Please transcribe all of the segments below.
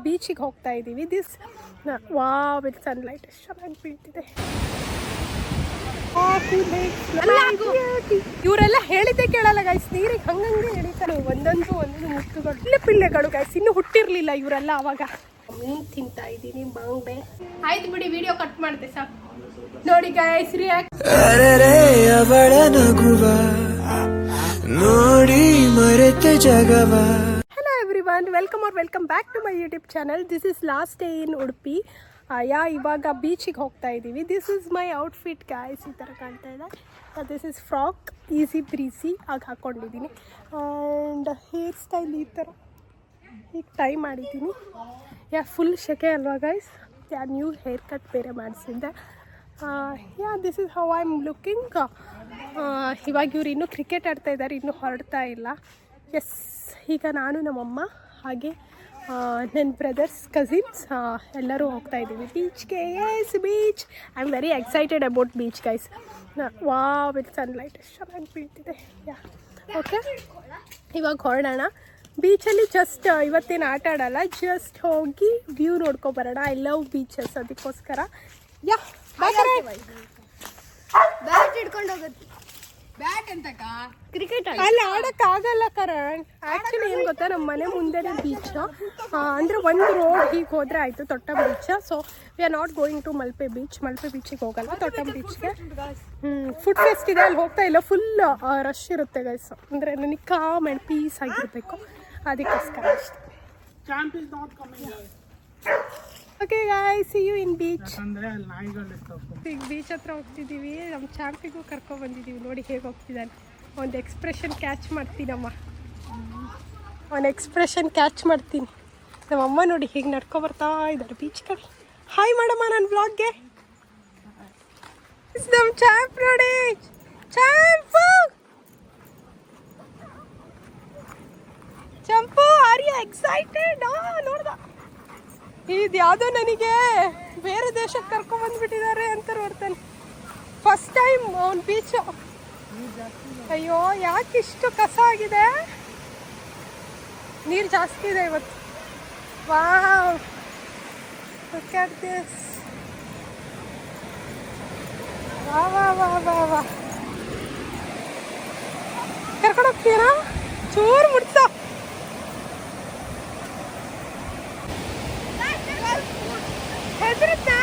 ಬೀಚಿಗೆ ಹೋಗ್ತಾ ಇದ್ದೀವಿ. ದಿಸ್ ವಾವ್ ವಿತ್ ಸನ್ಲೈಟ್ ಎಷ್ಟು ಚೆನ್ನಾಗಿ ಬೀಳ್ತಿದೆ. ಇವರೆಲ್ಲ ಹೇಳಿದ್ದೆ ಕೇಳಲ್ಲ ಗೈಸ್, ನೀರಿಗೆ ಹಂಗಂಗೆ ಎಳಿತಾರೆ. ಒಂದೊಂದು ಮುತ್ತುಗಳು ಇಲ್ಲೇ ಪಿಳ್ಳೆಗಳು ಗೈಸ್, ಇನ್ನೂ ಹುಟ್ಟಿರ್ಲಿಲ್ಲ ಇವರೆಲ್ಲ ಅವಾಗ. ಮೀನು ತಿಂತಾ ಇದ್ದೀನಿ, ಬಾಂಗ್ಡೆ. ಆಯ್ತು ಬಿಡಿ, ವಿಡಿಯೋ ಕಟ್ ಮಾಡಿದೆ ಸಾಕು. ನೋಡಿ ಗೈಸ್ ರಿಯಾಕ್ಟ್. ಅವಳ ನಗುವ ನೋಡಿ ಮರೆತ ಜಗವ. Hello everyone, welcome back to my YouTube channel. This is last day in Udupi. ಇವಾಗ ಬೀಚಿಗೆ ಹೋಗ್ತಾ ಇದ್ದೀವಿ. This is my outfit guys, ಈ ಥರ ಕಾಣ್ತಾ ಇದೆ. ದಿಸ್ ಇಸ್ ಫ್ರಾಕ್, ಈಸಿ ಬ್ರೀಸಿ ಆಗಿ ಹಾಕ್ಕೊಂಡಿದ್ದೀನಿ. ಆ್ಯಂಡ್ ಹೇರ್ ಸ್ಟೈಲ್ ಈ ಥರ ಈಗ ಟೈ ಮಾಡಿದ್ದೀನಿ. ಫುಲ್ ಶೆಕೆ ಅಲ್ವಾ ಗೈಸ್, ನ್ಯೂ ಹೇರ್ ಕಟ್ ಬೇರೆ ಮಾಡಿಸಿದ್ದೆ. This is how I am looking. ಇವಾಗ ಇವ್ರು ಇನ್ನೂ ಕ್ರಿಕೆಟ್ ಆಡ್ತಾ ಇದ್ದಾರೆ, ಇನ್ನೂ ಹೊರಡ್ತಾ ಇಲ್ಲ. ಎಸ್, ಈಗ ನಾನು ನಮ್ಮಮ್ಮ ಹಾಗೆ ನನ್ನ ಬ್ರದರ್ಸ್ ಕಸಿನ್ಸ್ ಎಲ್ಲರೂ ಹೋಗ್ತಾ ಇದ್ದೀವಿ ಬೀಚ್ಗೆ. Yes beach, I am very excited about beach guys. Wow with sunlight ಎಷ್ಟು ಚೆನ್ನಾಗಿ ಬೀಳ್ತಿದೆ. ಓಕೆ, ಇವಾಗ ಹೊರಡೋಣ. ಬೀಚಲ್ಲಿ ಜಸ್ಟ್ ಇವತ್ತೇನು ಆಟ ಆಡಲ್ಲ, ಜಸ್ಟ್ ಹೋಗಿ ವ್ಯೂ ನೋಡ್ಕೊಬರೋಣ. ಐ ಲವ್ ಬೀಚಸ್, ಅದಕ್ಕೋಸ್ಕರ ಬ್ಯಾಟ್ ಹಿಡ್ಕೊಂಡು ಹೋಗುತ್ತೆ. ಬ್ಯಾಟ್ ಅಂತಕ್ಕ ಕ್ರಿಕೆಟ್ ಅಲ್ಲಿ ಆಡೋಕ್ಕಾಗಲ್ಲ ಕರಣ್. ಆ್ಯಕ್ಚುಲಿ ಏನು ಗೊತ್ತಾ, ನಮ್ಮ ಮನೆ ಮುಂದೆನೇ ಬೀಚ್. ಅಂದರೆ ಒಂದು ರೋಡ್ ಹೀಗೆ ಹೋದರೆ ಆಯಿತು, Thottam beach. So we are not going to Malpe beach. Malpe ಬೀಚಿಗೆ ಹೋಗಲ್ಲ, ತೊಟ್ಟಂ ಬೀಚ್ಗೆ. ಫುಡ್ ಫೆಸ್ಟ್ ಇದೆ, ಅಲ್ಲಿ ಹೋಗ್ತಾ ಇಲ್ಲ. ಫುಲ್ ರಶ್ ಇರುತ್ತೆ ಗೈಸ್. ಅಂದರೆ ನನಗೆ ಕಾಮ್ ಆ್ಯಂಡ್ ಪೀಸ್ ಆಗಿರಬೇಕು, ಅದಕ್ಕೋಸ್ಕರ ಅಷ್ಟೇ. Okay guys, see you in beach. ಈಗ ಬೀಚ್ ಹತ್ರ ಹೋಗ್ತಿದ್ದೀವಿ. ನಮ್ಮ ಚಾಂಪಿಗೂ ಕರ್ಕೊಬಂದಿದ್ದೀವಿ. ನೋಡಿ ಹೇಗೆ ಹೋಗ್ತಿದ್ದಾನೆ. ಒಂದು ಎಕ್ಸ್ಪ್ರೆಷನ್ ಕ್ಯಾಚ್ ಮಾಡ್ತೀನಮ್ಮ, ಒಂದು ಎಕ್ಸ್ಪ್ರೆಷನ್ ಕ್ಯಾಚ್ ಮಾಡ್ತೀನಿ. ನಮ್ಮಮ್ಮ ನೋಡಿ ಹೇಗೆ ನಡ್ಕೊಬರ್ತಾ ಇದ್ದಾರೆ ಬೀಚ್ ಕಡೆ. ಹಾಯ್ ಮಾಡಮ್ಮ ನನ್ನ ಬ್ಲಾಗ್ಗೆ. ನಮ್ಮ ಚಾಂಪ್ ನೋಡಿ, ಚಾಂಪು ಚಂಪು, ಆರ್ ಯು ಎಕ್ಸೈಟೆಡ್? ನೋಡ್ದ, ಇದು ಯಾವುದೋ ನನಗೆ ಬೇರೆ ದೇಶಕ್ಕೆ ಕರ್ಕೊಂಡ್ಬಂದ್ಬಿಟ್ಟಿದ್ದಾರೆ ಅಂತ ನೋಡ್ತಾನೆ. ಫಸ್ಟ್ ಟೈಮ್ ಅವ್ನು ಬೀಚು. ಅಯ್ಯೋ, ಯಾಕೆ ಇಷ್ಟು ಕಸ ಆಗಿದೆ? ನೀರು ಜಾಸ್ತಿ ಇದೆ ಇವತ್ತು. Wow, look at this. ವಾ ಕರ್ಕೊಂಡು ಹೋಗ್ತೀರಾ? ಚೂರು ಮುಟ್ಸ. ಹೆದರುತ್ತಾ?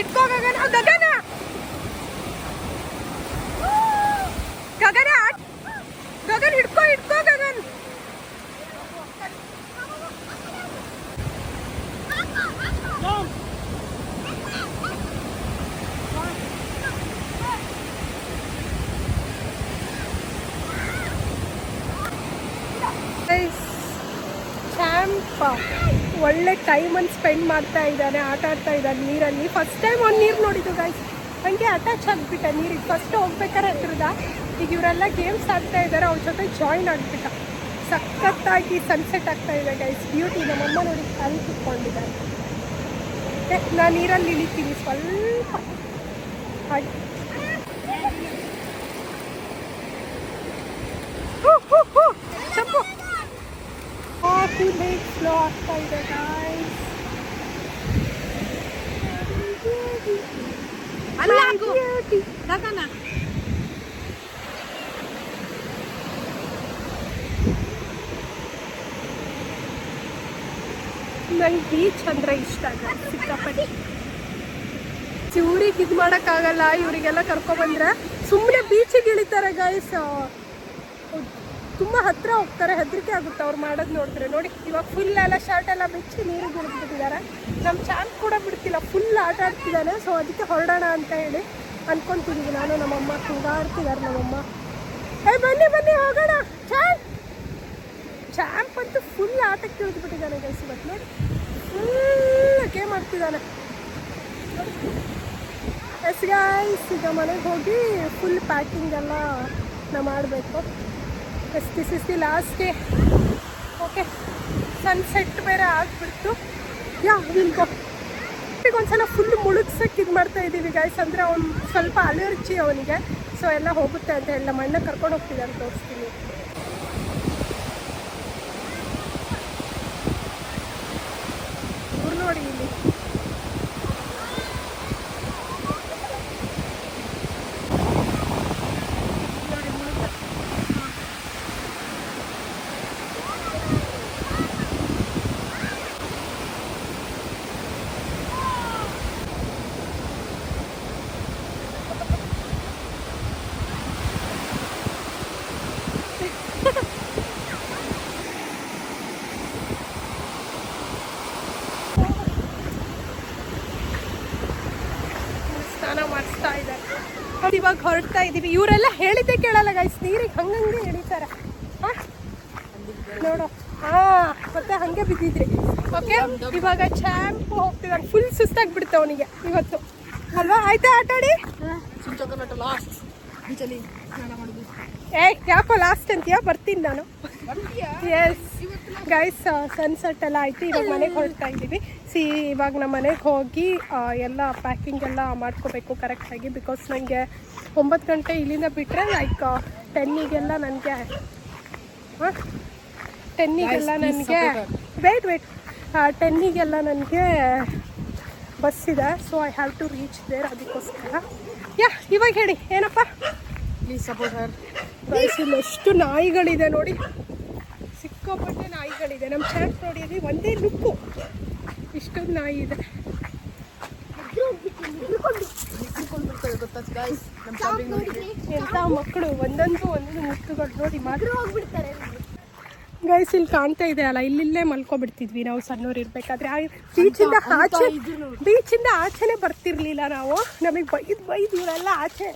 ಇಟ್ಕೋ ಗಗನ, ಗಗನ ಗಗನ ಗಗನ್, ಹಿಡ್ಕೋ ಗಗನ್. ಚಾಂಪ್ ಒಳ್ಳೆ ಟೈಮನ್ನು ಸ್ಪೆಂಡ್ ಮಾಡ್ತಾ ಇದ್ದಾನೆ, ಆಟ ಆಡ್ತಾ ಇದ್ದಾನೆ ನೀರಲ್ಲಿ. ಫಸ್ಟ್ ಟೈಮ್ ಅವ್ನು ನೀರು ನೋಡಿದ್ದು ಗೈಸ್, ಹಂಗೆ ಅಟ್ಯಾಚ್ ಆಗಿಬಿಟ್ಟ ನೀರಿಗೆ. ಫಸ್ಟ್ ಹೋಗ್ಬೇಕಾದ್ರೆ ಹತ್ರದ. ಈಗ ಇವರೆಲ್ಲ ಗೇಮ್ಸ್ ಆಡ್ತಾ ಇದ್ದಾರೆ, ಅವ್ರ ಜೊತೆ ಜಾಯಿನ್ ಆಗಿಬಿಟ್ಟ. ಸಖತ್ತಾಗಿ ಸನ್ಸೆಟ್ ಆಗ್ತಾ ಇದೆ ಗೈಸ್, ಬ್ಯೂಟಿ. ನಮ್ಮಮ್ಮ ನೋಡಿ ಅಲ್ಲಿ ಕುತ್ಕೊಂಡಿದ್ದಾರೆ. ನಾನು ನೀರಲ್ಲಿ ಇಳಿತೀನಿ ಸ್ವಲ್ಪ ಹಾಗೆ. ಚಪ್ಪು ಸ್ಲೋ ಆಗ್ತಾ ಇದೆ ಗಾಯ್ಸ್. ನಂಗೆ ಬೀಚ್ ಅಂದರೆ ಇಷ್ಟ ಆಗುತ್ತೆ ಸಿಕ್ಕಾಪಟ್ಟೆ. ಇವ್ರಿಗೆ ಇದು ಮಾಡೋಕ್ಕಾಗಲ್ಲ, ಇವರಿಗೆಲ್ಲ ಕರ್ಕೊಬಂದ್ರೆ ಸುಮ್ಮನೆ ಬೀಚಿಗೆ ಇಳಿತಾರೆ ಗಾಯ್ಸ್. ತುಂಬ ಹತ್ತಿರ ಹೋಗ್ತಾರೆ, ಹೆದರಿಕೆ ಆಗುತ್ತೆ ಅವ್ರು ಮಾಡೋದು ನೋಡಿದ್ರೆ. ನೋಡಿ ಇವಾಗ ಫುಲ್ ಎಲ್ಲ ಶರ್ಟ್ ಎಲ್ಲ ಬಿಚ್ಚಿ ನೀರಿಗೆ ಬಿಡ್ಬಿಟ್ಟಿದ್ದಾರೆ. ನಮ್ಮ ಚಾನ್ಸ್ ಕೂಡ ಬಿಡ್ತಿಲ್ಲ, ಫುಲ್ ಆಟ ಆಡ್ತಿದ್ದಾನೆ. ಸೊ ಅದಕ್ಕೆ ಹೊರಡೋಣ ಅಂತ ಹೇಳಿ ಅನ್ಕೊತಿದ್ದೀವಿ ನಾನು. ನಮ್ಮಮ್ಮ ಕೂಗಾಡ್ತಿದ್ದಾರೆ. ನಮ್ಮಮ್ಮ ಬನ್ನಿ ಹೋಗೋಣ. ಚಾಂಪ್ ಅಂತೂ ಫುಲ್ ಆಟಕ್ಕೆ ಇಳಿದ್ಬಿಟ್ಟಿದ್ದಾನೆ ಗೈಸ್ ಇವತ್ತು. ನೋಡಿ ಫುಲ್ ಗೇಮ್ ಆಡ್ತಿದ್ದಾನೆ. ಎಸ್ ಗೈಸ್, ಈಗ ಮನೆಗೆ ಹೋಗಿ ಫುಲ್ ಪ್ಯಾಕಿಂಗ್ ಎಲ್ಲ ನಾವು ಮಾಡಬೇಕು. Yes, this is the last day. Okay sunset ಬೇರೆ ಆಗ್ಬಿಡ್ತು. ಯಾ ವಿಲ್ಗೋ ಒಂದ್ಸಲ ಫುಲ್ ಮುಳುಗ್ಸಕ್ಕೆ ಇದು ಮಾಡ್ತಾ ಇದ್ದೀವಿ ಗೈಸ್. ಅಂದರೆ ಅವ್ನು ಸ್ವಲ್ಪ ಅಲರ್ಜಿ ಅವನಿಗೆ, ಸೊ ಎಲ್ಲ ಹೋಗುತ್ತೆ ಅಂತ ಹೇಳಿ ನಮ್ಮ ಅಣ್ಣ ಕರ್ಕೊಂಡು ಹೋಗ್ತಿದ್ದೆ ಅಂತ ತೋರಿಸ್ತೀನಿ. ಇವ್ರು ನೋಡಿ ಇಲ್ಲಿ ನೋಡಿ ಮುಳುಗ. ಸ್ನಾನ ಮಾಡಿಸ್ತಾ ಇದ್ದಾರೆ. ಇವಾಗ ಹೊರಡ್ತಾ ಇದ್ದೀವಿ. ಇವರೆಲ್ಲ ಹೇಳಿದ್ದೆ ಕೇಳಲ್ಲ ಗೈಸ್, ನೀರಿಗೆ ಹಂಗಂಗೆ ಎಳಿತಾರೆ. ನೋಡು ಮತ್ತೆ ಹಂಗೆ ಬಿದ್ದಿದ್ರಿ. ಓಕೆ ಇವಾಗ ಚಾಂಪು ಹೋಗ್ತಿದ್ದಾನೆ. ಫುಲ್ ಸುಸ್ತಾಗ್ಬಿಡುತ್ತೆ ಅವನಿಗೆ ಇವತ್ತು ಅಲ್ವಾ. ಆಯ್ತಾ ಆಟಾಡಿ? ಯಾಕೋ ಲಾಸ್ಟ್ ಅಂತೀಯಾ? ಬರ್ತೀನಿ ನಾನು. ಎಸ್ ಗೈಸ್, ಸನ್ಸೆಟ್ ಎಲ್ಲ ಆಯಿತು. ಇವಾಗ ಮನೆಗೆ ಹೊರಡ್ತಾ ಇದ್ದೀವಿ. ಇವಾಗ ನಮ್ಮ ಮನೆಗೆ ಹೋಗಿ ಎಲ್ಲ ಪ್ಯಾಕಿಂಗ್ ಎಲ್ಲ ಮಾಡ್ಕೋಬೇಕು ಕರೆಕ್ಟಾಗಿ. ಬಿಕಾಸ್ ನನಗೆ 9 ಗಂಟೆ ಇಲ್ಲಿಂದ ಬಿಟ್ಟರೆ ಲೈಕ್ 10ಗೆಲ್ಲ ನನಗೆ ವೇಟ್ 10ಗೆಲ್ಲ ನನಗೆ ಬಸ್ ಇದೆ. So I have to reach there. ಅದಕ್ಕೋಸ್ಕರ ಇವಾಗ ಹೇಳಿ ಏನಪ್ಪ. Please support her guys. ಇಲ್ಲಿ ಎಷ್ಟು ನಾಯಿಗಳಿದೆ ನೋಡಿ, ಸಿಕ್ಕಾಪಟ್ಟೆ ನಾಯಿಗಳಿದೆ. ನಮ್ಮ ಚಾಟ್ ನೋಡಿ ಅಲ್ಲಿ ಒಂದೇ ಲುಕ್ಕು ಇಷ್ಟೊಂದು ನಾಯಿ ಇದೆ. ಎಂಥ ಮಕ್ಕಳು ಒಂದೊಂದು ಮುತ್ತುಗಳು ನೋಡಿ ಮಾತ್ರ ಹೋಗ್ಬಿಡ್ತಾರೆ ಗೈಸ್. ಇಲ್ಲಿ ಕಾಣ್ತಾ ಇದೆ ಅಲ್ಲ, ಇಲ್ಲಿಲ್ಲೇ ಮಲ್ಕೊಬಿಡ್ತಿದ್ವಿ ನಾವು ಸಣ್ಣವ್ರು ಇರ್ಬೇಕಾದ್ರೆ. ಬೀಚಿಂದ ಆಚೆನೆ ಬರ್ತಿರ್ಲಿಲ್ಲ ನಾವು. ನಮಗೆ ಬೈದು ಇವರೆಲ್ಲ ಆಚೆ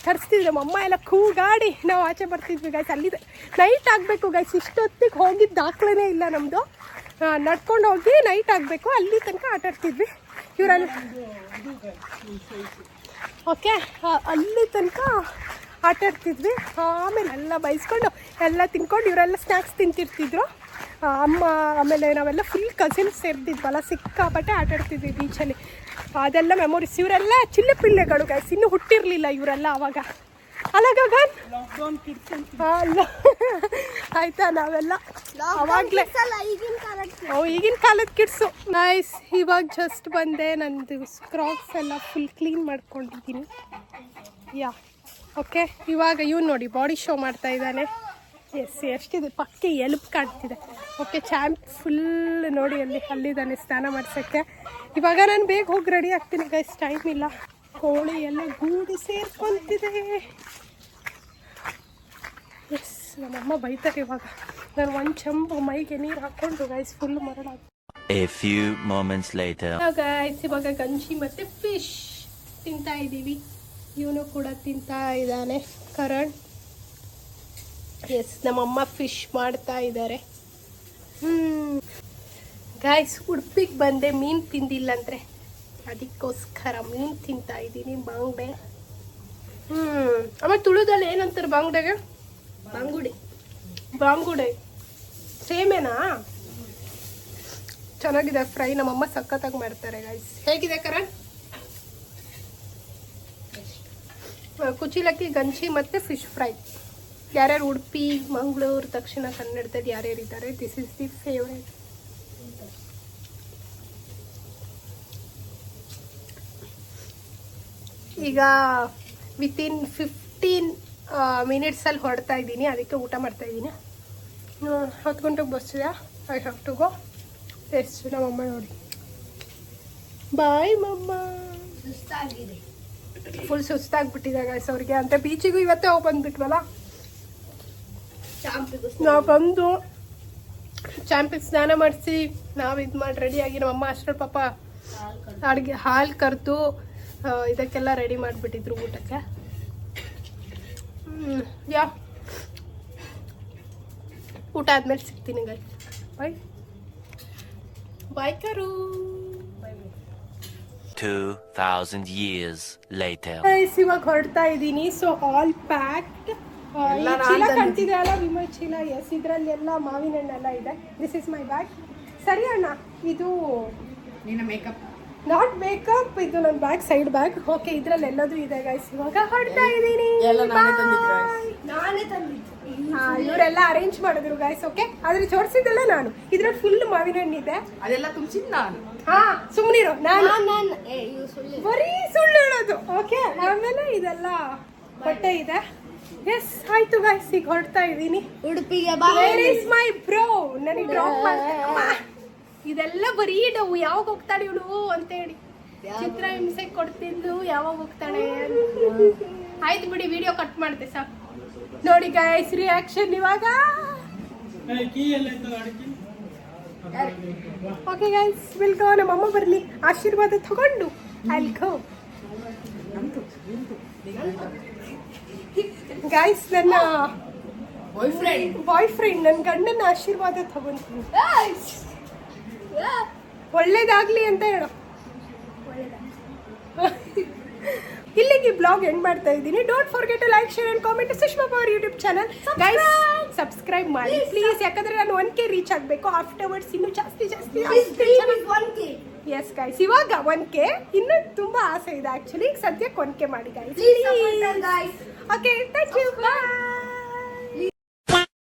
ಕರೆಸ್ತಿದ್ರು. ನಮ್ಮಮ್ಮ ಎಲ್ಲ ಕೂಗಾಡಿ ನಾವು ಆಚೆ ಬರ್ತಿದ್ವಿ ಗೈಸ್. ಅಲ್ಲಿದೆ ನೈಟ್ ಆಗಬೇಕು ಗೈಸ್. ಇಷ್ಟೊತ್ತಿಗೆ ಹೋಗಿದ್ದು ದಾಖಲೆನೇ ಇಲ್ಲ ನಮ್ಮದು. ನಡ್ಕೊಂಡು ಹೋಗಿ ನೈಟ್ ಆಗಬೇಕು, ಅಲ್ಲಿ ತನಕ ಆಟಾಡ್ತಿದ್ವಿ ಇವರೆಲ್ಲ. ಓಕೆ ಅಲ್ಲಿ ತನಕ ಆಟಾಡ್ತಿದ್ವಿ. ಆಮೇಲೆ ಎಲ್ಲ ಬೈಸ್ಕೊಂಡು ಎಲ್ಲ ತಿನ್ಕೊಂಡು ಇವರೆಲ್ಲ ಸ್ನ್ಯಾಕ್ಸ್ ತಿಂತಿರ್ತಿದ್ರು. ಅಮ್ಮ ಆಮೇಲೆ ನಾವೆಲ್ಲ ಫುಲ್ ಕಸಿನ್ಸ್ ಸೇರ್ತಿದ್ವಲ್ಲ, ಸಿಕ್ಕಾಪಟ್ಟೆ ಆಟಾಡ್ತಿದ್ವಿ ಬೀಚಲ್ಲಿ. ಅದೆಲ್ಲ ಮೆಮೊರೀಸ್. ಇವರೆಲ್ಲ ಚಿಲ್ಲೆ ಪಿಳ್ಳೆಗಳು ಗೈಸ್, ಇನ್ನೂ ಹುಟ್ಟಿರಲಿಲ್ಲ ಇವರೆಲ್ಲ ಆವಾಗ. ಅಲ್ಲ ಗಗನ್? ಅಲ್ಲ ಆಯ್ತಾ, ನಾವೆಲ್ಲ ಅವಾಗಲೇ ಈಗಿನ ಕಾಲದ ಕಿಡ್ಸು. ನೈಸ್. ಇವಾಗ ಜಸ್ಟ್ ಬಂದೆ. ನಂದು ಕ್ರಾಕ್ಸ್ ಎಲ್ಲ ಫುಲ್ ಕ್ಲೀನ್ ಮಾಡ್ಕೊಂಡಿದ್ದೀನಿ. ಓಕೆ ಇವಾಗ ಇವ್ನು ನೋಡಿ ಬಾಡಿ ಶೋ ಮಾಡ್ತಾ ಇದ್ದಾನೆ. ಎಷ್ಟಿದೆ ಪಕ್ಕೆ ಎಲ್ಪ್ ಕಾಣ್ತಿದೆ. ಓಕೆ ಚಾಂಪ್ ಫುಲ್ ನೋಡಿ ಅಲ್ಲಿದ್ದಾನೆ ಸ್ನಾನ ಮಾಡ್ಸೋಕ್ಕೆ. ಇವಾಗ ನಾನು ಬೇಗ ಹೋಗಿ ರೆಡಿ ಆಗ್ತೀನಿ ಗೈಸ್, ಟೈಮ್ ಇಲ್ಲ. ಕೋಳಿ ಎಲ್ಲ ಗೂಡು ಸೇರ್ಕೊಂತಿದೆ. ಎಸ್ ನಮ್ಮಮ್ಮ ಬೈತಾರೆ ಇವಾಗ. ನಾನು ಒಂದು ಚಂಬು ಮೈಗೆ ನೀರು ಹಾಕ್ಕೊಂಡು ಗೈಸ್ ಫುಲ್ ಮರಳ. A few moments later. Guys ಇವಾಗ ಗಂಜಿ ಮತ್ತು ಫಿಶ್ ತಿಂತಾ ಇದ್ದೀವಿ. ಇವನು ಕೂಡ ತಿಂತಾ ಇದ್ದಾನೆ ಕರಣ್. ಎಸ್ ನಮ್ಮಮ್ಮ ಫಿಶ್ ಮಾಡ್ತಾ ಇದ್ದಾರೆ. ಗೈಸ್ ಉಡುಪಿಗೆ ಬಂದೆ, ಮೀನು ತಿಂದಿಲ್ಲ ಅಂದರೆ ಅದಕ್ಕೋಸ್ಕರ ಮೀನು ತಿಂತಾ ಇದ್ದೀನಿ. ಬಾಂಗ್ಡೆ. ಆಮೇಲೆ ತುಳುದಲ್ಲಿ ಏನಂತಾರೆ ಬಾಂಗ್ಡೆಗೆ? ಬಾಂಗುಡೆ ಸೇಮೇನಾ? ಚೆನ್ನಾಗಿದೆ ಫ್ರೈ. ನಮ್ಮಮ್ಮ ಸಖತ್ತಾಗಿ ಮಾಡ್ತಾರೆ ಗೈಸ್. ಹೇಗಿದೆ ಕರಣ್? ಕುಚಿಲಕ್ಕಿ ಗಂಜಿ ಮತ್ತು ಫಿಶ್ ಫ್ರೈ. ಯಾರ್ಯಾರು ಉಡುಪಿ, ಮಂಗಳೂರು, ದಕ್ಷಿಣ ಕನ್ನಡದಲ್ಲಿ ಯಾರ್ಯಾರು ಇದ್ದಾರೆ, ದಿಸ್ ಇಸ್ ದಿ ಫೇವ್ರೇಟ್. ಈಗ ವಿತಿನ್ 15 ಮಿನಿಟ್ಸಲ್ಲಿ ಹೊರಡ್ತಾ ಇದ್ದೀನಿ. ಅದಕ್ಕೆ ಊಟ ಮಾಡ್ತಾ ಇದ್ದೀನಿ. 10 ಗಂಟೆಗೆ ಬಸ್ಸಿದೆ. I have to go. ಎಷ್ಟು ನಮ್ಮಮ್ಮ ನೋಡಿ. ಬಾಯ್ ಮಮ್ಮ. ಸುಸ್ತಾಗಿದೆ, ಫುಲ್ ಸುಸ್ತಾಗ್ಬಿಟ್ಟಿದೆ ಗೈಸ್ ಅವ್ರಿಗೆ. ಅಂತ ಬೀಚಿಗೂ ಇವತ್ತೇ ಹೋಗಿ ಬಂದ್ಬಿಟ್ವಲ್ಲ. ನಾವು ಬಂದು ಚಾಂಪಿಗೆ ಸ್ನಾನ ಮಾಡಿಸಿ ನಾವು ಇದು ಮಾಡಿ ರೆಡಿಯಾಗಿ ನಮ್ಮಮ್ಮ ಅಷ್ಟರಲ್ಲಿ ಪಾಪ ಅಡುಗೆ ಹಾಲು ಕರೆದು ಇದಕ್ಕೆಲ್ಲ ರೆಡಿ ಮಾಡಿಬಿಟ್ಟಿದ್ರು ಊಟಕ್ಕೆ. ಊಟ ಆದ್ಮೇಲೆ ಸಿಗ್ತೀನಿ ಗೈಸ್. ಬಾಯ್ ಬಾಯ್ ಕರು. 2000 years later. ಗೈಸ್ ಇವಾಗ ಹೊರಡ್ತಾ ಇದ್ದೀನಿ. So all packed. ಚೀಲ ಕಾಣ್ತಿದೆ ಅಲ್ಲ ವಿಮಲ್ ಚೀಲ. ಎಸ್, ಇದರಲ್ಲೆಲ್ಲ ಮಾವಿನ ಹಣ್ಣೆಲ್ಲ ಇದೆ. This is my bag. ಸರಿ ಅಣ್ಣ, ಇದು ನಿನ್ನ ಮೇಕಪ್ ನಾಟ್ ಮೇಕಪ್, ಇದು ನನ್ನ ಬ್ಯಾಗ್, ಸೈಡ್ ಬ್ಯಾಗ್. ಓಕೆ, ಇದ್ರಲ್ಲಿ ಎಲ್ಲದೂ ಇದೆ ಗೈಸ್. ಇವಾಗ ಹೊಡ್ತಾ ಇದ್ದೀನಿ. ನಾನೇ ತಂದಿದ್ದು. ಇವರೆಲ್ಲ ಅರೇಂಜ್ ಮಾಡಿದ್ರು ಗೈಸ್. ಓಕೆ, ಆದ್ರೆ ಜೋಡಿಸಿದ್ದೆಲ್ಲ ನಾನು. ಇದ್ರಲ್ಲಿ ಫುಲ್ ಮಾವಿನ ಹಣ್ಣಿದೆ. ಅದೆಲ್ಲ ತುಂಬಿಸಿದ್ ನಾನು. ಹಾ, ಸುಮ್ಮನಿರು, ನಾನು ಸುಳ್ಳು. ಬರೀ ಸುಳ್ಳು ಹೇಳೋದು. ಓಕೆ, ಆಮೇಲೆ ಇದೆಲ್ಲ ಬಟ್ಟೆ ಇದೆ. ಎಸ್, ಆಯ್ತು ಗೈಸ್, ಈಗ ಹೊರಡ್ತಾ ಇದ್ದೀನಿ ಉಡುಪಿಗೆ. Where is my bro? ನನಗೆ ಡ್ರಾಪ್ ಮಾಡ್ಬೇಕಮ್ಮ. ಇದೆಲ್ಲ ಬರೀ ಡವ್. ಯಾವಾಗ ಹೋಗ್ತಾಳೆ ಇವಳು ಅಂತ ಹೇಳಿ ಚಿತ್ರ ಹಿಂಸೆ ಕೊಡ್ತಿದ್ದು. ಯಾವಾಗ ಹೋಗ್ತಾಳೆ? ಆಯ್ತು ಬಿಡಿ, ವಿಡಿಯೋ ಕಟ್ ಮಾಡಿದೆ ಸಾಕು. ನೋಡಿ ಗೈಸ್, ರಿಯಾಕ್ಷನ್ ಇವಾಗ. Okay guys, will go. ನಮ್ಮಮ್ಮ ಬರ್ಲಿ, ಆಶೀರ್ವಾದ ತಗೊಂಡು ಐಲ್ ಗೋ. ಗೈಸ್, ನನ್ನ ಬಾಯ್ ಫ್ರೆಂಡ್ ನನ್ನ ಗಂಡನ ಆಶೀರ್ವಾದ ತಗೊಂತೀನಿ. ಒಳ್ಳೇದಾಗ್ಲಿ ಅಂತ ಹೇಳು. ಇಲ್ಲಿಗೆ ಬ್ಲಾಗ್ ಎಂಡ್ ಮಾಡ್ತಾ ಇದ್ದೀನಿ. Don't forget to like, share and comment Sushma power YouTube channel. Guys, subscribe ಮಾಡಿ ಪ್ಲೀಸ್, ಯಾಕಂದ್ರೆ ನಾನು 1K ರೀಚ್ ಆಗಬೇಕು. ಆಫ್ಟರ್ವರ್ಡ್ಸ್ ಇನ್ನೂ ಜಾಸ್ತಿ. ಎಸ್ ಗೈಸ್, ಇವಾಗ 1K, ಇನ್ನೂ ತುಂಬಾ ಆಸೆ ಇದೆ ಆಕ್ಚುಲಿ. ಸದ್ಯಕ್ಕೆ 1K ಮಾಡಿ guys. Okay, thank you, bye.